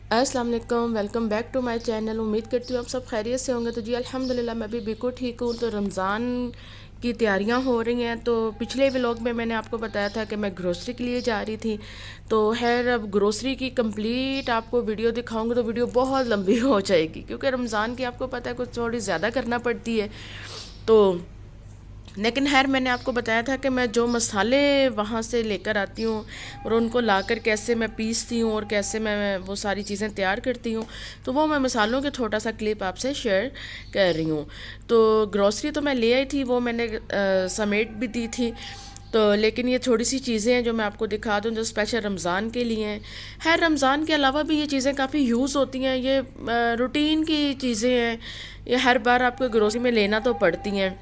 अस्सलाम वालेकुम, welcome back to my channel. उम्मीद करती हूँ आप सब खैरियत से होंगे। तो जी अल्हम्दुलिल्लाह मैं भी बिल्कुल ठीक हूँ। तो रमज़ान की तैयारियां हो रही हैं। तो पिछले व्लॉग में मैंने आपको बताया था कि मैं ग्रोसरी के लिए जा रही थी। तो खैर अब ग्रोसरी की कंप्लीट आपको वीडियो दिखाऊंगी तो वीडियो बहुत लंबी हो जाएगी, क्योंकि रमज़ान की आपको पता है कुछ थोड़ी ज़्यादा करना पड़ती है। तो लेकिन खैर मैंने आपको बताया था कि मैं जो मसाले वहाँ से लेकर आती हूँ और उनको लाकर कैसे मैं पीसती हूँ और कैसे मैं वो सारी चीज़ें तैयार करती हूँ, तो वो मैं मसालों के छोटा सा क्लिप आपसे शेयर कर रही हूँ। तो ग्रॉसरी तो मैं ले आई थी, वो मैंने समेट भी दी थी। तो लेकिन ये थोड़ी सी चीज़ें हैं जो मैं आपको दिखा दूँ जो स्पेशल रमज़ान के लिए हैं। खैर रमज़ान के अलावा भी ये चीज़ें काफ़ी यूज़ होती हैं, ये रूटीन की चीज़ें हैं, ये हर बार आपको ग्रोसरी में लेना तो पड़ती हैं।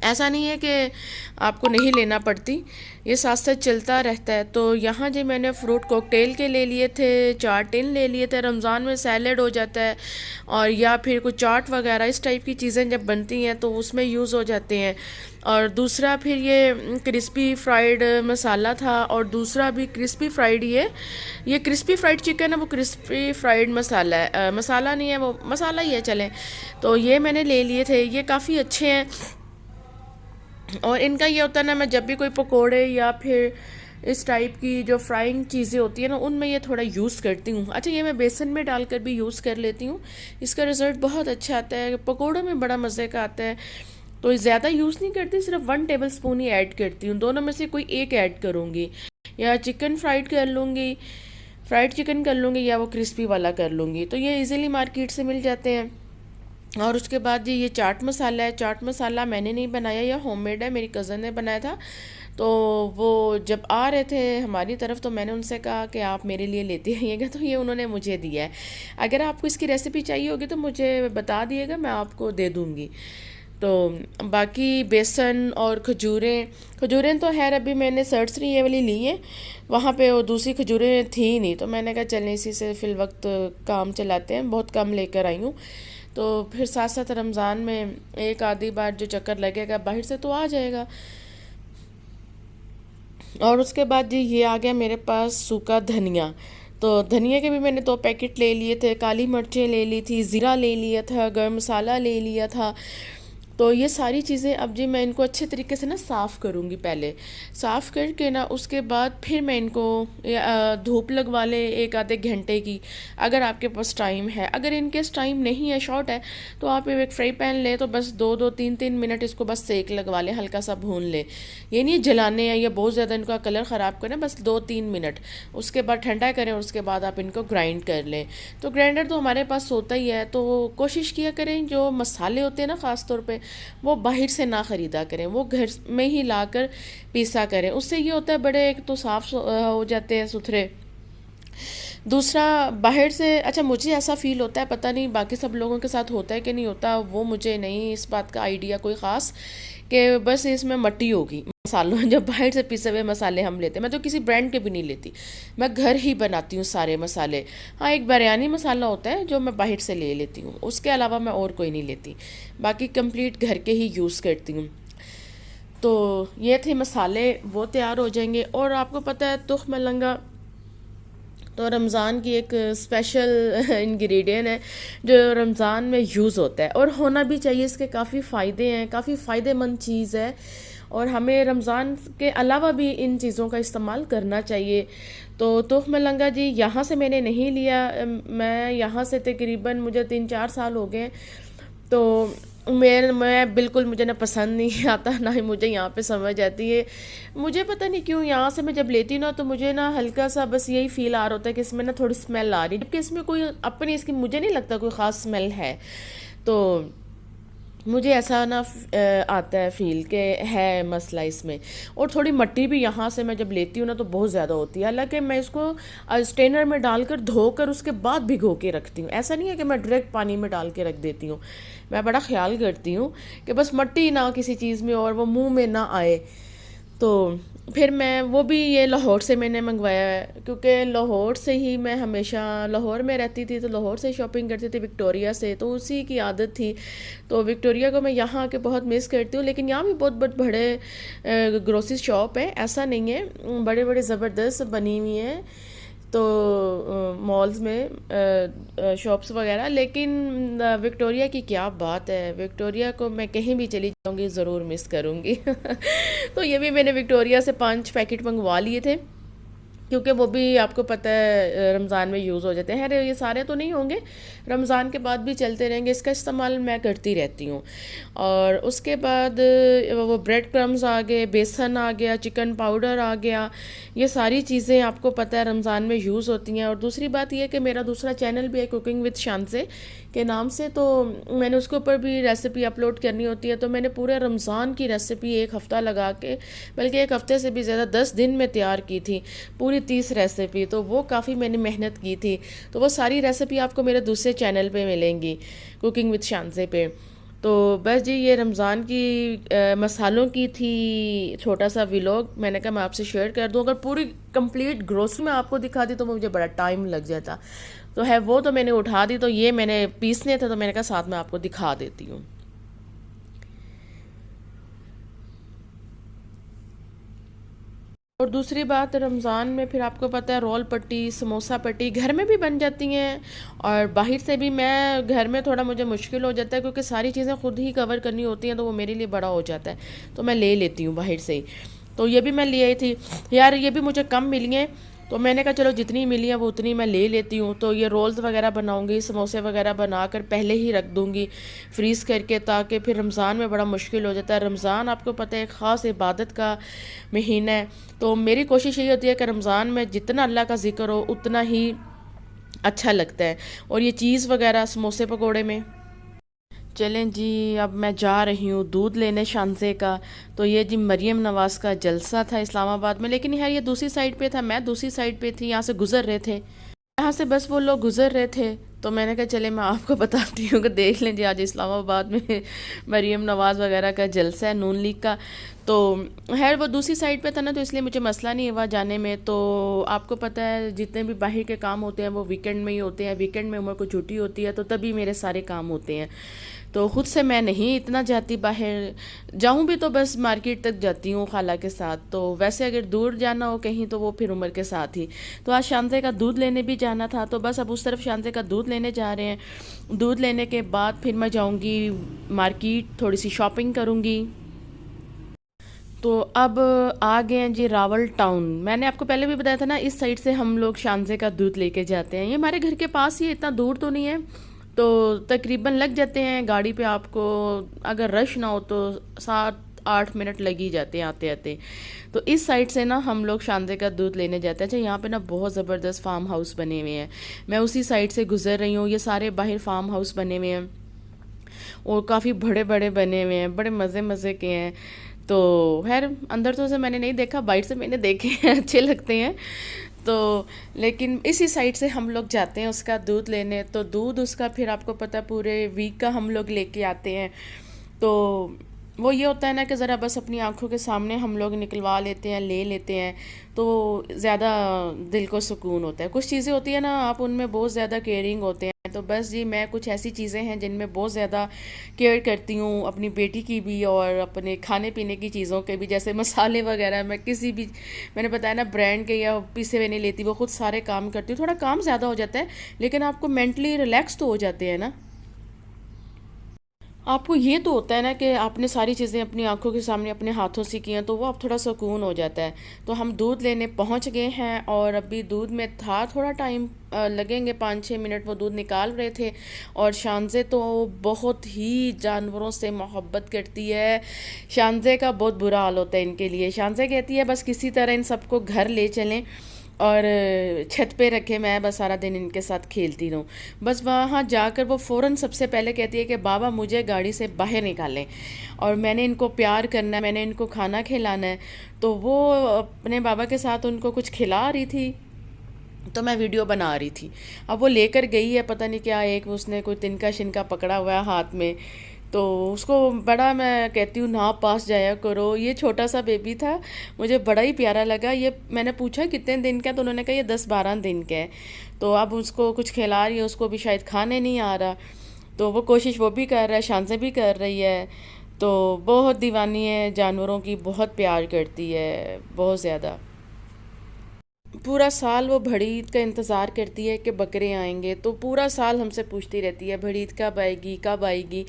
ऐसा नहीं है कि आपको नहीं लेना पड़ती, ये साथ साथ चलता रहता है। तो यहाँ जो मैंने फ्रूट कॉकटेल के ले लिए थे, 4 टिन ले लिए थे। रमज़ान में सैलेड हो जाता है और या फिर कुछ चाट वगैरह इस टाइप की चीज़ें जब बनती हैं तो उसमें यूज़ हो जाते हैं। और दूसरा फिर ये क्रिस्पी फ्राइड मसाला था, और दूसरा भी क्रिस्पी फ्राइड, ये क्रिस्पी फ्राइड चिकन है, वो क्रिस्पी फ्राइड मसाला है, मसाला नहीं है, वो मसाला ही है चलें। तो ये मैंने ले लिए थे, ये काफ़ी अच्छे हैं। और इनका ये होता है ना, मैं जब भी कोई पकोड़े या फिर इस टाइप की जो फ्राइंग चीज़ें होती है ना उनमें ये थोड़ा यूज़ करती हूँ। अच्छा, ये मैं बेसन में डालकर भी यूज़ कर लेती हूँ, इसका रिज़ल्ट बहुत अच्छा आता है, पकोड़ों में बड़ा मज़े का आता है। तो ज़्यादा यूज़ नहीं करती, सिर्फ 1 टेबल स्पून ही ऐड करती हूँ, दोनों में से कोई एक ऐड करूँगी। या चिकन फ्राइड कर लूँगी, फ्राइड चिकन कर लूँगी, या वो क्रिस्पी वाला कर लूँगी। तो ये इजीली मार्केट से मिल जाते हैं। और उसके बाद जी ये चाट मसाला है, चाट मसाला मैंने नहीं बनाया, यह होममेड है, मेरी कज़न ने बनाया था। तो वो जब आ रहे थे हमारी तरफ तो मैंने उनसे कहा कि आप मेरे लिए लेते आइएगा, तो ये उन्होंने मुझे दिया है। अगर आपको इसकी रेसिपी चाहिए होगी तो मुझे बता दिएगा, मैं आपको दे दूँगी। तो बाकी बेसन और खजूरें, खजूरें तो खैर अभी मैंने सर्सरी ये वाली ली है, वहाँ पे वो दूसरी खजूरें थी नहीं, तो मैंने कहा चलें इसी से फिल वक्त काम चलाते हैं, बहुत कम लेकर आई हूँ। तो फिर साथ साथ रमज़ान में एक आधी बार जो चक्कर लगेगा बाहर से तो आ जाएगा। और उसके बाद जी ये आ गया मेरे पास सूखा धनिया। तो धनिया के भी मैंने 2 पैकेट ले लिए थे, काली मिर्चें ले ली थी, ज़ीरा ले लिया था, गरम मसाला ले लिया था। तो ये सारी चीज़ें अब जी मैं इनको अच्छे तरीके से ना साफ़ करूँगी, पहले साफ़ करके ना उसके बाद फिर मैं इनको धूप लगवा लें 1 आधे घंटे की, अगर आपके पास टाइम है। अगर इनकेस टाइम नहीं है, शॉर्ट है, तो आप एक फ्राई पैन लें, तो बस 2-2 3-3 मिनट इसको बस सेक लगवा लें, हल्का सा भून लें। ये नहीं जलाने हैं या बहुत ज़्यादा इनका कलर ख़राब करें, बस 2-3 मिनट। उसके बाद ठंडा करें और उसके बाद आप इनको ग्राइंड कर लें। तो ग्राइंडर तो हमारे पास होता ही है, तो कोशिश किया करें जो मसाले होते हैं ना ख़ास तौर पे, वो बाहर से ना ख़रीदा करें, वो घर में ही लाकर पीसा करें। उससे ये होता है बड़े एक तो साफ़ हो जाते हैं, सुथरे। दूसरा बाहर से, अच्छा मुझे ऐसा फ़ील होता है, पता नहीं बाकी सब लोगों के साथ होता है कि नहीं होता, वो मुझे नहीं इस बात का आइडिया कोई ख़ास, कि बस इसमें मट्टी होगी मसालों जब बाहर से पिसे हुए मसाले हम लेते हैं, मैं तो किसी ब्रांड के भी नहीं लेती, मैं घर ही बनाती हूँ सारे मसाले। हाँ, एक बिरयानी मसाला होता है जो मैं बाहर से ले लेती हूँ, उसके अलावा मैं और कोई नहीं लेती, बाकी कंप्लीट घर के ही यूज़ करती हूँ। तो ये थे मसाले, वो तैयार हो जाएंगे। और आपको पता है तुख मलंगा तो रमज़ान की एक स्पेशल इंग्रेडिएंट है जो रमज़ान में यूज़ होता है, और होना भी चाहिए, इसके काफ़ी फ़ायदे हैं, काफ़ी फ़ायदेमंद चीज़ है, और हमें रमज़ान के अलावा भी इन चीज़ों का इस्तेमाल करना चाहिए। तो तुख मलंगा जी यहाँ से मैंने नहीं लिया, मैं यहाँ से तकरीबन मुझे 3-4 साल हो गए। तो मैं बिल्कुल, मुझे ना पसंद नहीं आता, ना ही मुझे यहाँ पे समझ आती है। मुझे पता नहीं क्यों यहाँ से मैं जब लेती हूँ ना तो मुझे ना हल्का सा बस यही फील आ रहा होता है कि इसमें ना थोड़ी स्मेल आ रही है, जबकि इसमें कोई अपनी इसकी मुझे नहीं लगता कोई ख़ास स्मेल है। तो मुझे ऐसा ना आता है फील के है मसला इसमें। और थोड़ी मट्टी भी यहाँ से मैं जब लेती हूँ ना तो बहुत ज़्यादा होती है, हालांकि मैं इसको स्ट्रेनर में डालकर धोकर उसके बाद भिगो के रखती हूँ, ऐसा नहीं है कि मैं डायरेक्ट पानी में डाल के रख देती हूँ। मैं बड़ा ख्याल करती हूँ कि बस मट्टी ना किसी चीज़ में और वो मुंह में ना आए। तो फिर मैं वो भी ये लाहौर से मैंने मंगवाया है, क्योंकि लाहौर से ही मैं हमेशा लाहौर में रहती थी, तो लाहौर से शॉपिंग करती थी, विक्टोरिया से, तो उसी की आदत थी। तो विक्टोरिया को मैं यहाँ आके बहुत मिस करती हूँ, लेकिन यहाँ भी बहुत बहुत बड़े ग्रोसरी शॉप है, ऐसा नहीं है, बड़े बड़े ज़बरदस्त बनी हुई हैं। तो मॉल्स में शॉप्स वगैरह, लेकिन विक्टोरिया की क्या बात है, विक्टोरिया को मैं कहीं भी चली जाऊंगी ज़रूर मिस करूंगी। तो ये भी मैंने विक्टोरिया से 5 पैकेट मंगवा लिए थे, क्योंकि वो भी आपको पता है रमज़ान में यूज़ हो जाते हैं। अरे ये सारे तो नहीं होंगे, रमज़ान के बाद भी चलते रहेंगे, इसका इस्तेमाल मैं करती रहती हूँ। और उसके बाद वो ब्रेड क्रम्स आ गए, बेसन आ गया, चिकन पाउडर आ गया, ये सारी चीज़ें आपको पता है रमज़ान में यूज़ होती हैं। और दूसरी बात ये कि मेरा दूसरा चैनल भी है कुकिंग विद शांसे के नाम से, तो मैंने उसके ऊपर भी रेसिपी अपलोड करनी होती है। तो मैंने पूरे रमज़ान की रेसिपी 1 हफ़्ता लगा के, बल्कि 1 हफ़्ते से भी ज़्यादा 10 दिन में तैयार की थी, पूरी 30 रेसिपी। तो वो काफ़ी मैंने मेहनत की थी। तो वो सारी रेसिपी आपको मेरे दूसरे चैनल पे मिलेंगी, कुकिंग विद शांसे पे। तो बस जी, ये रमज़ान की मसालों की थी छोटा सा व्लॉग, मैंने कहा मैं आपसे शेयर कर दूं। अगर पूरी कंप्लीट ग्रोसरी में आपको दिखा दी तो मुझे बड़ा टाइम लग जाता, तो है वो तो मैंने उठा दी। तो ये मैंने पीसने थे, तो मैंने कहा साथ में आपको दिखा देती हूँ। और दूसरी बात, रमज़ान में फिर आपको पता है रोल पट्टी, समोसा पट्टी घर में भी बन जाती हैं, और बाहर से भी। मैं घर में थोड़ा मुझे मुश्किल हो जाता है, क्योंकि सारी चीज़ें खुद ही कवर करनी होती हैं, तो वो मेरे लिए बड़ा हो जाता है, तो मैं ले लेती हूँ बाहर से ही। तो ये भी मैं ले आई थी यार, ये भी मुझे कम मिली हैं, तो मैंने कहा चलो जितनी मिली है वो उतनी मैं ले लेती हूँ। तो ये रोल्स वगैरह बनाऊंगी, समोसे वगैरह बनाकर पहले ही रख दूंगी फ्रीज़ करके, ताकि फिर रमज़ान में बड़ा मुश्किल हो जाता है। रमज़ान आपको पता है एक ख़ास इबादत का महीना है, तो मेरी कोशिश यही होती है कि रमज़ान में जितना अल्लाह का ज़िक्र हो उतना ही अच्छा लगता है। और ये चीज़ वगैरह समोसे पकोड़े में। चलें जी, अब मैं जा रही हूँ दूध लेने शानसे का। तो ये जी मरीम नवाज़ का जलसा था इस्लामाबाद में, लेकिन यार ये दूसरी साइड पे था, मैं दूसरी साइड पे थी, यहाँ से गुज़र रहे थे, यहाँ से बस वो लोग गुजर रहे थे। तो मैंने कहा चले मैं आपको बताती हूँ कि देख लें जी, आज इस्लामाबाद में मरीम नवाज़ वगैरह का जलसा है, नून लीग का। तो खैर वो दूसरी साइड पे था ना, तो इसलिए मुझे मसला नहीं हुआ जाने में। तो आपको पता है जितने भी बाहर के काम होते हैं वो वीकेंड में ही होते हैं, वीकेंड में उम्र को छुट्टी होती है, तो तभी मेरे सारे काम होते हैं। तो ख़ुद से मैं नहीं इतना जाती बाहर, जाऊँ भी तो बस मार्केट तक जाती हूँ खाला के साथ। तो वैसे अगर दूर जाना हो कहीं तो वो फिर उम्र के साथ ही। तो आज शांते का दूध लेने भी जाना था, तो बस अब उस तरफ शांते का दूध लेने जा रहे हैं। दूध लेने के बाद फिर मैं जाऊँगी मार्केट, थोड़ी सी शॉपिंग करूँगी। तो अब आ गए हैं जी रावल टाउन। मैंने आपको पहले भी बताया था ना, इस साइड से हम लोग शानसे का दूध लेके जाते हैं, ये हमारे घर के पास ही, इतना दूर तो नहीं है। तो तकरीबन लग जाते हैं गाड़ी पे आपको, अगर रश ना हो तो 7-8 मिनट लग ही जाते हैं आते आते। तो इस साइड से ना हम लोग शानसे का दूध लेने जाते हैं। अच्छा, यहाँ पे ना बहुत ज़बरदस्त फार्म हाउस बने हुए हैं, मैं उसी साइड से गुजर रही हूँ। ये सारे बाहर फार्म हाउस बने हुए हैं और काफ़ी बड़े बड़े बने हुए हैं, बड़े मज़े मज़े के हैं। तो खैर अंदर तो से मैंने नहीं देखा, बाइट से मैंने देखे हैं, अच्छे लगते हैं। तो लेकिन इसी साइड से हम लोग जाते हैं उसका दूध लेने। तो दूध उसका फिर आपको पता है पूरे वीक का हम लोग लेके आते हैं। तो वो ये होता है ना कि ज़रा बस अपनी आंखों के सामने हम लोग निकलवा लेते हैं, ले लेते हैं, तो ज़्यादा दिल को सुकून होता है। कुछ चीज़ें होती है ना, आप उनमें बहुत ज़्यादा केयरिंग होते हैं। तो बस जी, मैं कुछ ऐसी चीज़ें हैं जिनमें बहुत ज़्यादा केयर करती हूँ, अपनी बेटी की भी और अपने खाने पीने की चीज़ों के भी। जैसे मसाले वगैरह मैं किसी भी, मैंने बताया ना, ब्रांड के या पीसे हुए नहीं लेती, वो खुद सारे काम करती हूँ। थोड़ा काम ज़्यादा हो जाता है, लेकिन आपको मेंटली रिलैक्स तो हो जाते हैं ना। आपको ये तो होता है ना कि आपने सारी चीज़ें अपनी आंखों के सामने अपने हाथों से की हैं, तो वो अब थोड़ा सुकून हो जाता है। तो हम दूध लेने पहुंच गए हैं, और अभी दूध में था थोड़ा टाइम, लगेंगे 5-6 मिनट। वो दूध निकाल रहे थे। और शानज़े तो बहुत ही जानवरों से मोहब्बत करती है, शानज़े का बहुत बुरा हाल होता है इनके लिए। शानज़े कहती है बस किसी तरह इन सबको घर ले चलें और छत पे रखे, मैं बस सारा दिन इनके साथ खेलती रहूँ। बस वहाँ जाकर वो फ़ौरन सबसे पहले कहती है कि बाबा मुझे गाड़ी से बाहर निकालें, और मैंने इनको प्यार करना है, मैंने इनको खाना खिलाना है। तो वो अपने बाबा के साथ उनको कुछ खिला रही थी, तो मैं वीडियो बना रही थी। अब वो लेकर गई है पता नहीं क्या, एक उसने कोई तिनका शिनका पकड़ा हुआ है हाथ में। तो उसको बड़ा, मैं कहती हूँ ना पास जाया करो। ये छोटा सा बेबी था, मुझे बड़ा ही प्यारा लगा। ये मैंने पूछा कितने दिन का, तो उन्होंने कहा ये 10-12 दिन का है। तो अब उसको कुछ खिला रही है, उसको भी शायद खाने नहीं आ रहा, तो वो कोशिश वो भी कर रहा है, शान भी कर रही है। तो बहुत दीवानी है जानवरों की, बहुत प्यार करती है, बहुत ज़्यादा। पूरा साल वो बड़ी ईद का इंतज़ार करती है कि बकरे आएंगे, तो पूरा साल हमसे पूछती रहती है बड़ी ईद कब आएगी कब आएगी।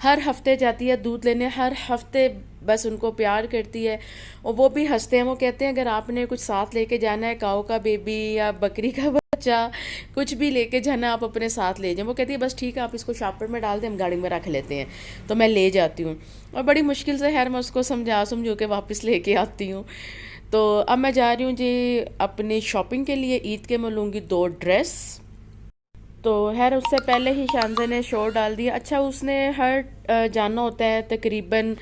हर हफ्ते जाती है दूध लेने, हर हफ्ते बस उनको प्यार करती है। और वो भी हंसते हैं, वो कहते हैं अगर आपने कुछ साथ लेके जाना है, काऊ का बेबी या बकरी का बच्चा, कुछ भी लेके जाना आप अपने साथ ले जाएं। वो कहती है बस ठीक है आप इसको शॉपर में डाल दें, हम गाड़ी में रख लेते हैं। तो मैं ले जाती हूँ और बड़ी मुश्किल से खैर मैं उसको समझो के वापस लेके आती हूँ। तो अब मैं जा रही हूँ जी अपनी शॉपिंग के लिए। ईद के मैं लूँगी 2 ड्रेस। तो खैर उससे पहले ही शानज़ा ने शोर डाल दिया। अच्छा उसने हर जाना होता है तकरीबन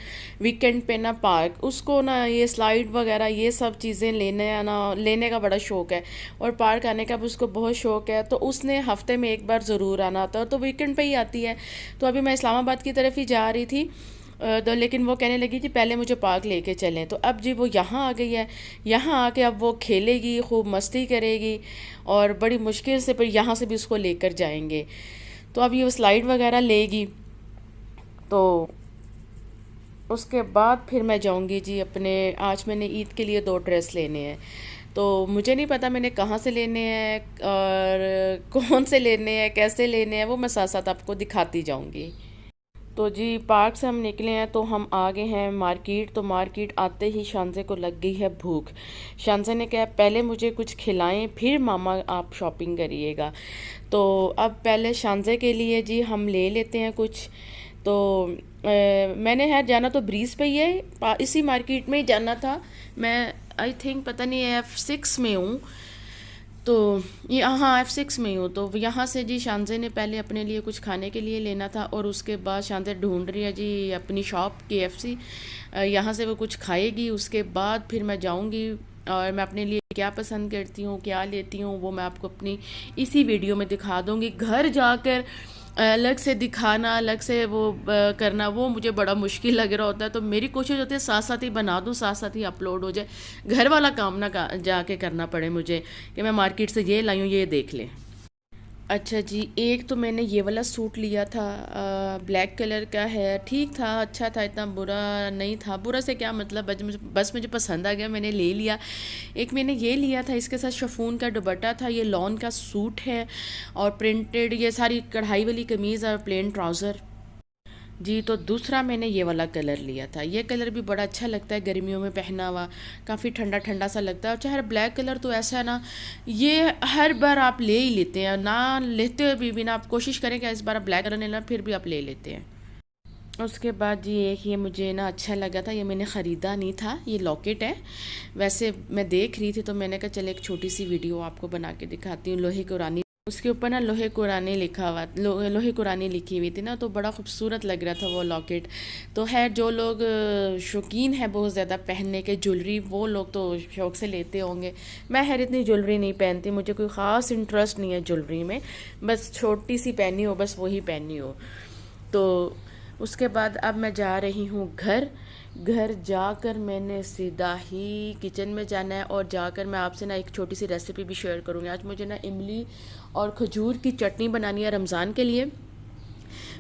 वीकेंड पे ना पार्क, उसको ना ये स्लाइड वगैरह ये सब चीज़ें लेने का बड़ा शौक़ है और पार्क आने का भी उसको बहुत शौक़ है। तो उसने हफ्ते में एक बार ज़रूर आना होता है, तो वीकेंड पे ही आती है। तो अभी मैं इस्लामाबाद की तरफ ही जा रही थी, तो लेकिन वो कहने लगी कि पहले मुझे पार्क लेके चलें। तो अब जी वो यहाँ आ गई है, यहाँ आके अब वो खेलेगी, खूब मस्ती करेगी और बड़ी मुश्किल से फिर यहाँ से भी उसको लेकर जाएंगे। तो अब ये वो स्लाइड वगैरह लेगी, तो उसके बाद फिर मैं जाऊँगी जी अपने। आज मैंने ईद के लिए 2 ड्रेस लेने हैं, तो मुझे नहीं पता मैंने कहाँ से लेने हैं और कौन से लेने हैं, कैसे लेने हैं, वो मैं साथ साथ आपको दिखाती जाऊँगी। तो जी पार्क से हम निकले हैं, तो हम आ गए हैं मार्केट। तो मार्केट आते ही शानज़े को लग गई है भूख। शानज़े ने कहा पहले मुझे कुछ खिलाएं फिर मामा आप शॉपिंग करिएगा। तो अब पहले शानज़े के लिए जी हम ले लेते हैं कुछ। तो मैंने है जाना तो ब्रीज़ पे ही है, इसी मार्केट में ही जाना था। मैं आई थिंक पता नहीं F6 में हूँ, तो ये हाँ F6 में ही हूँ। तो यहाँ से जी शानज़े ने पहले अपने लिए कुछ खाने के लिए लेना था और उसके बाद शानज़े ढूंढ रही है जी अपनी शॉप KFC, यहाँ से वो कुछ खाएगी। उसके बाद फिर मैं जाऊँगी और मैं अपने लिए क्या पसंद करती हूँ, क्या लेती हूँ, वो मैं आपको अपनी इसी वीडियो में दिखा दूँगी। घर जाकर अलग से दिखाना, अलग से वो करना, वो मुझे बड़ा मुश्किल लग रहा होता है। तो मेरी कोशिश होती है साथ साथ ही बना दूँ, साथ साथ ही अपलोड हो जाए, घर वाला काम ना जाके करना पड़े मुझे कि मैं मार्केट से ये लाई हूँ ये देख लें। अच्छा जी, एक तो मैंने ये वाला सूट लिया था, ब्लैक कलर का है, ठीक था, अच्छा था, इतना बुरा नहीं था। बुरा से क्या मतलब, बस मुझे पसंद आ गया, मैंने ले लिया। एक मैंने ये लिया था, इसके साथ शिफॉन का दुपट्टा था, ये लॉन का सूट है और प्रिंटेड ये सारी कढ़ाई वाली कमीज़ और प्लेन ट्राउज़र जी। तो दूसरा मैंने ये वाला कलर लिया था, ये कलर भी बड़ा अच्छा लगता है गर्मियों में पहना हुआ, काफ़ी ठंडा ठंडा सा लगता है। और चाहे ब्लैक कलर तो ऐसा है ना, ये हर बार आप ले ही लेते हैं, ना लेते हुए भी ना आप कोशिश करें कि इस बार आप ब्लैक कलर लेना, फिर भी आप ले लेते हैं। उसके बाद जी एक ये मुझे ना अच्छा लगा था, ये मैंने ख़रीदा नहीं था, ये लॉकेट है। वैसे मैं देख रही थी तो मैंने कहा चल एक छोटी सी वीडियो आपको बना के दिखाती हूँ। लोहे कुरानी, उसके ऊपर ना लोहे कुरानी लिखा हुआ, लोहे कुरानी लिखी हुई थी ना, तो बड़ा खूबसूरत लग रहा था वो लॉकेट। तो है जो लोग शौकीन है बहुत ज़्यादा पहनने के ज्वेलरी, वो लोग तो शौक़ से लेते होंगे। मैं खैर इतनी ज्वेलरी नहीं पहनती, मुझे कोई ख़ास इंटरेस्ट नहीं है ज्वेलरी में, बस छोटी सी पहनी हो बस वही पहनी हो। तो उसके बाद अब मैं जा रही हूँ घर जाकर मैंने सीधा ही किचन में जाना है और जाकर मैं आपसे ना एक छोटी सी रेसिपी भी शेयर करूँगी। आज मुझे ना इमली और खजूर की चटनी बनानी है रमज़ान के लिए।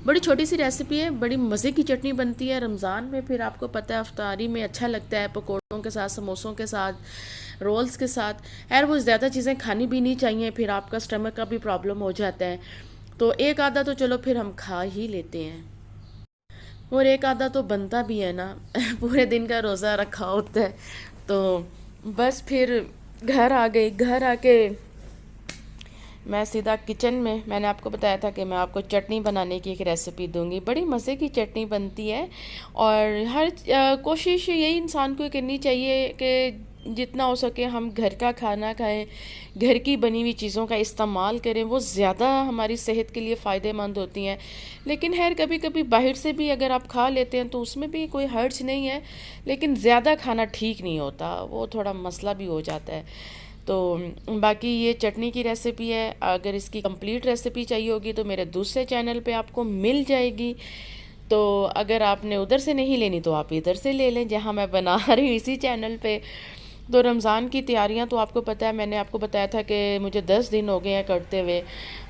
बड़ी छोटी सी रेसिपी है, बड़ी मज़े की चटनी बनती है रमज़ान में। फिर आपको पता है अफ्तारी में अच्छा लगता है, पकौड़ों के साथ, समोसों के साथ, रोल्स के साथ। खैर वो ज़्यादा चीज़ें खानी भी नहीं चाहिए, फिर आपका स्टमक का भी प्रॉब्लम हो जाता है। तो एक आधा तो चलो फिर हम खा ही लेते हैं, और एक आधा तो बनता भी है ना पूरे दिन का रोज़ा रखा होता है। तो बस फिर घर आ गई, घर आके मैं सीधा किचन में, मैंने आपको बताया था कि मैं आपको चटनी बनाने की एक रेसिपी दूंगी। बड़ी मज़े की चटनी बनती है और हर कोशिश यही इंसान को करनी चाहिए कि जितना हो सके हम घर का खाना खाएं, घर की बनी हुई चीज़ों का इस्तेमाल करें, वो ज़्यादा हमारी सेहत के लिए फ़ायदेमंद होती हैं। लेकिन खैर कभी कभी बाहर से भी अगर आप खा लेते हैं तो उसमें भी कोई हर्ज नहीं है, लेकिन ज़्यादा खाना ठीक नहीं होता, वो थोड़ा मसला भी हो जाता है। तो बाकी ये चटनी की रेसिपी है, अगर इसकी कंप्लीट रेसिपी चाहिए होगी तो मेरे दूसरे चैनल पे आपको मिल जाएगी। तो अगर आपने उधर से नहीं लेनी तो आप इधर से ले लें जहाँ मैं बना रही हूँ इसी चैनल पे। तो रमज़ान की तैयारियां तो आपको पता है, मैंने आपको बताया था कि मुझे 10 दिन हो गए हैं करते हुए।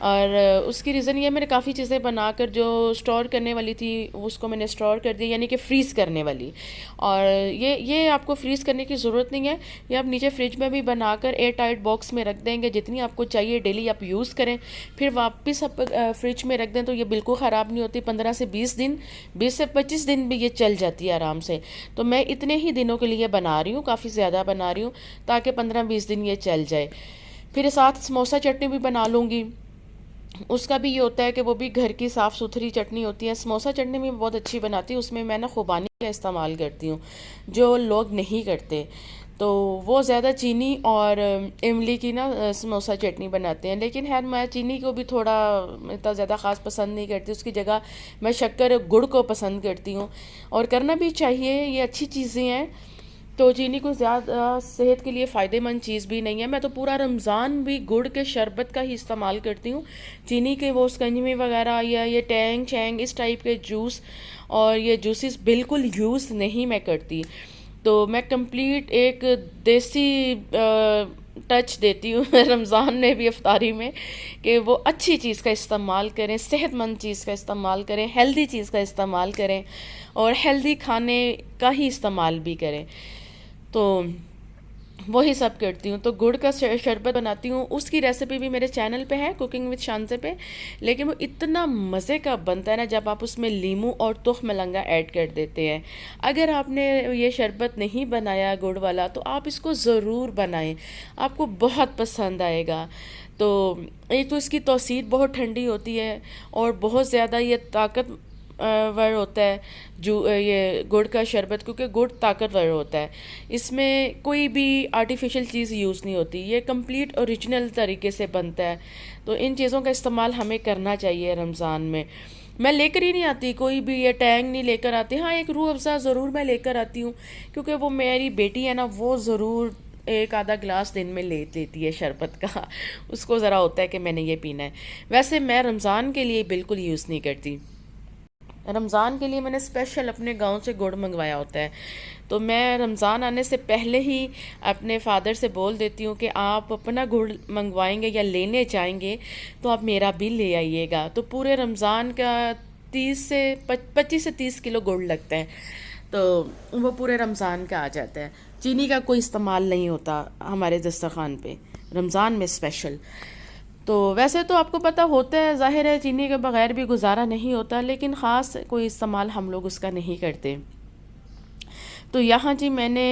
और उसकी रीज़न ये, मैंने काफ़ी चीज़ें बनाकर जो स्टोर करने वाली थी उसको मैंने स्टोर कर दी, यानी कि फ्रीज़ करने वाली। और ये आपको फ्रीज़ करने की ज़रूरत नहीं है, ये आप नीचे फ्रिज में भी बनाकर एयर टाइट बॉक्स में रख देंगे, जितनी आपको चाहिए डेली आप यूज़ करें, फिर वापस आप फ्रिज में रख दें तो ये बिल्कुल ख़राब नहीं होती। 15 से 20 दिन, 20 से 25 दिन भी ये चल जाती है आराम से। तो मैं इतने ही दिनों के लिए बना रही हूँ, काफ़ी ज़्यादा बना रही हूँ ताकि 15-20 दिन ये चल जाए। फिर साथ समोसा चटनी भी बना लूँगी, उसका भी ये होता है कि वो भी घर की साफ़ सुथरी चटनी होती है। समोसा चटनी भी बहुत अच्छी बनाती हूँ, उसमें मैं ना खुबानी का इस्तेमाल करती हूँ, जो लोग नहीं करते। तो वो ज़्यादा चीनी और इमली की ना समोसा चटनी बनाते हैं, लेकिन खैर मैं चीनी को भी थोड़ा इतना ज़्यादा ख़ास पसंद नहीं करती, उसकी जगह मैं शक्कर गुड़ को पसंद करती हूँ। और करना भी चाहिए, ये अच्छी चीज़ें हैं। तो चीनी को ज़्यादा सेहत के लिए फ़ायदेमंद चीज़ भी नहीं है। मैं तो पूरा रमज़ान भी गुड़ के शरबत का ही इस्तेमाल करती हूँ, चीनी के वो स्कंजमी वगैरह या ये टैंग शैंग इस टाइप के जूस और ये जूसेस बिल्कुल यूज़ नहीं मैं करती। तो मैं कंप्लीट एक देसी टच देती हूँ रमज़ान में भी, इफ्तारी में, कि वो अच्छी चीज़ का इस्तेमाल करें, सेहतमंद चीज़ का इस्तेमाल करें, हेल्दी चीज़ का इस्तेमाल करें और हेल्दी खाने का ही इस्तेमाल भी करें। तो वही सब करती हूँ। तो गुड़ का शरबत बनाती हूँ, उसकी रेसिपी भी मेरे चैनल पे है, कुकिंग विद शांसे पे। लेकिन वो इतना मज़े का बनता है ना जब आप उसमें लीमू और तुख मलंगा ऐड कर देते हैं। अगर आपने ये शरबत नहीं बनाया गुड़ वाला तो आप इसको ज़रूर बनाएं, आपको बहुत पसंद आएगा। तो एक तो इसकी तौसीर बहुत ठंडी होती है और बहुत ज़्यादा ये ताकत वर होता है जो ये गुड़ का शरबत, क्योंकि गुड़ ताकतवर होता है, इसमें कोई भी आर्टिफिशियल चीज़ यूज़ नहीं होती, ये कंप्लीट ओरिजिनल तरीके से बनता है। तो इन चीज़ों का इस्तेमाल हमें करना चाहिए रमज़ान में। मैं लेकर ही नहीं आती कोई भी ये टैंग नहीं लेकर आती, हाँ एक रूह अफ़ज़ा ज़रूर मैं लेकर आती हूँ, क्योंकि वो मेरी बेटी है ना, वो ज़रूर एक आधा गिलास दिन में ले लेती है शरबत का उसको ज़रा होता है कि मैंने ये पीना है। वैसे मैं रमज़ान के लिए बिल्कुल यूज़ नहीं करती। रमज़ान के लिए मैंने स्पेशल अपने गांव से गुड़ मंगवाया होता है। तो मैं रमज़ान आने से पहले ही अपने फादर से बोल देती हूँ कि आप अपना गुड़ मंगवाएंगे या लेने जाएंगे तो आप मेरा भी ले आइएगा। तो पूरे रमज़ान का 25 से 30 किलो गुड़ लगता है, तो वो पूरे रमज़ान का आ जाता है। चीनी का कोई इस्तेमाल नहीं होता हमारे दस्तरखान पे रमज़ान में स्पेशल। तो वैसे तो आपको पता होता है, ज़ाहिर है चीनी के बगैर भी गुजारा नहीं होता, लेकिन ख़ास कोई इस्तेमाल हम लोग उसका नहीं करते। तो यहाँ जी मैंने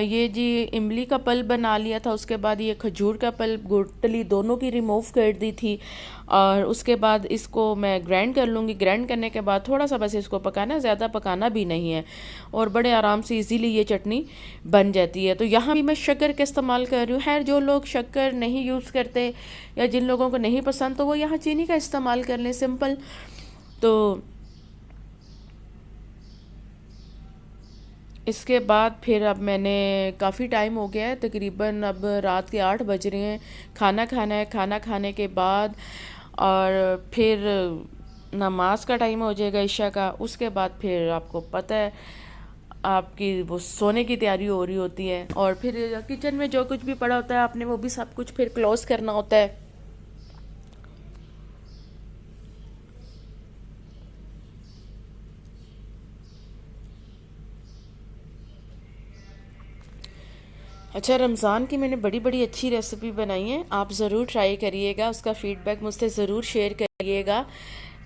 ये जी इमली का पल्प बना लिया था, उसके बाद ये खजूर का पल्प, गुठली दोनों की रिमूव कर दी थी। और उसके बाद इसको मैं ग्राइंड कर लूँगी। ग्राइंड करने के बाद थोड़ा सा बस इसको पकाना, ज़्यादा पकाना भी नहीं है, और बड़े आराम से इजीली ये चटनी बन जाती है। तो यहाँ भी मैं शक्कर का इस्तेमाल कर रही हूँ। खैर जो लोग शक्कर नहीं यूज़ करते या जिन लोगों को नहीं पसंद, तो वो यहाँ चीनी का इस्तेमाल कर लें, सिंपल। तो इसके बाद फिर अब मैंने काफ़ी टाइम हो गया है, तकरीबन अब रात के 8 बज रहे हैं, खाना खाना है। खाना खाने के बाद और फिर नमाज का टाइम हो जाएगा इशा का। उसके बाद फिर आपको पता है आपकी वो सोने की तैयारी हो रही होती है, और फिर किचन में जो कुछ भी पड़ा होता है आपने वो भी सब कुछ फिर क्लोज़ करना होता है। अच्छा, रमज़ान की मैंने बड़ी बड़ी अच्छी रेसिपी बनाई है, आप ज़रूर ट्राई करिएगा, उसका फ़ीडबैक मुझसे ज़रूर शेयर करिएगा।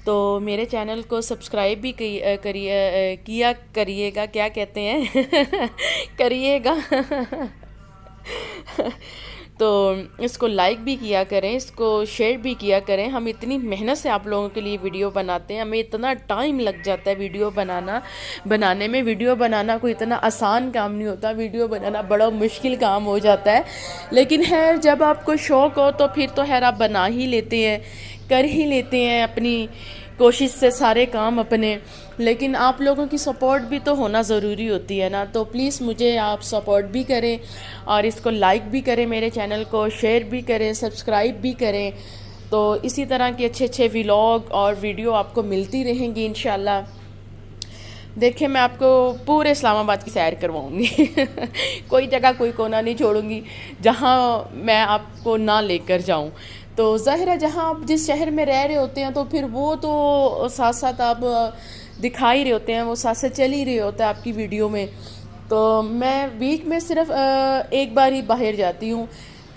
तो मेरे चैनल को सब्सक्राइब भी किया करिएगा, क्या कहते हैं करिएगा तो इसको लाइक भी किया करें, इसको शेयर भी किया करें। हम इतनी मेहनत से आप लोगों के लिए वीडियो बनाते हैं, हमें इतना टाइम लग जाता है वीडियो बनाने में। वीडियो बनाना कोई इतना आसान काम नहीं होता, वीडियो बनाना बड़ा मुश्किल काम हो जाता है। लेकिन है जब आपको शौक़ हो तो फिर तो खैर आप बना ही लेते हैं, कर ही लेते हैं अपनी कोशिश से सारे काम अपने। लेकिन आप लोगों की सपोर्ट भी तो होना ज़रूरी होती है ना। तो प्लीज़ मुझे आप सपोर्ट भी करें और इसको लाइक भी करें, मेरे चैनल को शेयर भी करें, सब्सक्राइब भी करें। तो इसी तरह के अच्छे अच्छे व्लॉग और वीडियो आपको मिलती रहेंगी इंशाल्लाह। देखिए मैं आपको पूरे इस्लामाबाद की सैर करवाऊंगी कोई जगह कोई कोना नहीं छोड़ूंगी जहाँ मैं आपको ना लेकर जाऊं। तो ज़ाहिर है जहाँ आप जिस शहर में रह रहे होते हैं तो फिर वो तो साथ साथ आप दिखा ही रहे होते हैं, वो साथ साथ चल ही रहे होता है आपकी वीडियो में। तो मैं वीक में सिर्फ एक बार ही बाहर जाती हूँ,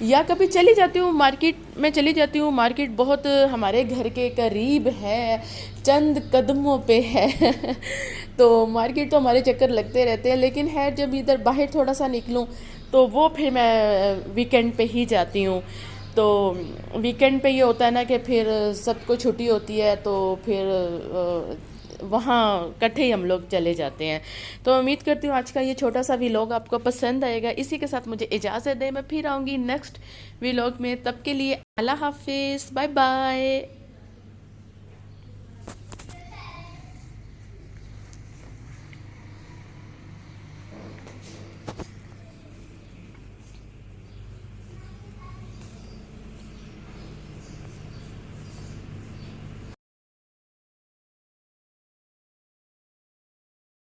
या कभी चली जाती हूँ मार्केट में, चली जाती हूँ मार्केट बहुत हमारे घर के करीब है, चंद कदमों पे है तो मार्केट तो हमारे चक्कर लगते रहते हैं, लेकिन है जब इधर बाहर थोड़ा सा निकलूँ तो वो फिर मैं वीकेंड पे ही जाती हूँ। तो वीकेंड पे ये होता है ना कि फिर सबको छुट्टी होती है, तो फिर वहाँ इकट्ठे ही हम लोग चले जाते हैं। तो उम्मीद करती हूँ आज का ये छोटा सा व्लॉग आपको पसंद आएगा। इसी के साथ मुझे इजाज़त दें, मैं फिर आऊँगी नेक्स्ट व्लॉग में। तब के लिए अल्लाह हाफिज़, बाय बाय।